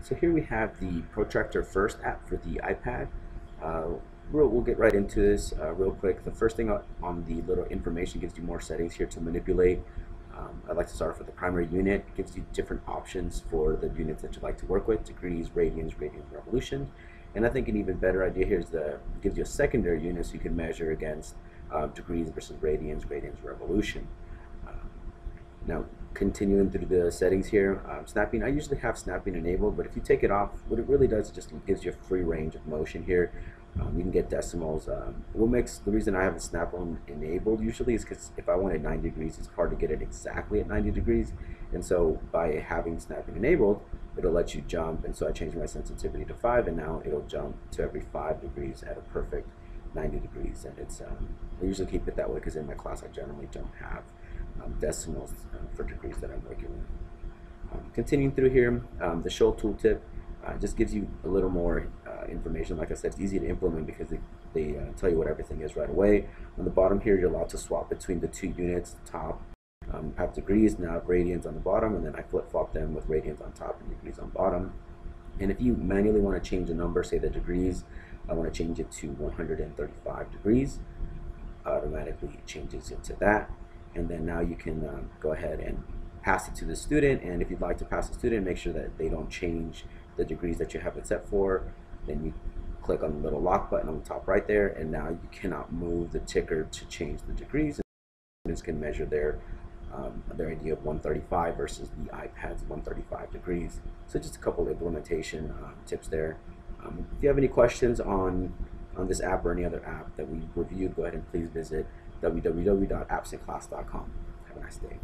So here we have the Protractor First app for the iPad. Uh, we'll get right into this real quick. The first thing on the little information gives you more settings here to manipulate. I'd like to start off with the primary unit. It gives you different options for the units that you'd like to work with: degrees, radians, revolution. And I think an even better idea here is gives you a secondary unit so you can measure against degrees versus radians, revolution. Now, continuing through the settings here, snapping, I usually have snapping enabled, but if you take it off, what it really does is just gives you a free range of motion here. You can get decimals. The reason I have the snap on enabled usually is because if I wanted 90 degrees, it's hard to get it exactly at 90 degrees. And so by having snapping enabled, it'll let you jump. And so I changed my sensitivity to 5, and now it'll jump to every 5 degrees at a perfect 90 degrees. And I usually keep it that way because in my class I generally don't have decimals for degrees that I'm working with. Continuing through here, the show tooltip just gives you a little more information. Like I said, it's easy to implement because they tell you what everything is right away. On the bottom here, you're allowed to swap between the two units. Top have degrees, now have radians on the bottom, and then I flip-flop them with radians on top and degrees on bottom. And if you manually want to change a number, say the degrees, I want to change it to 135 degrees, automatically it changes it to that. And then now you can go ahead and pass it to the student. And if you'd like to pass the student, make sure that they don't change the degrees that you have it set for. Then you click on the little lock button on the top right there, and now you cannot move the ticker to change the degrees. Students can measure their idea of 135 versus the iPad's 135 degrees. So just a couple of implementation tips there. If you have any questions on this app or any other app that we reviewed, go ahead and please visit www.appsinclass.com. Have a nice day.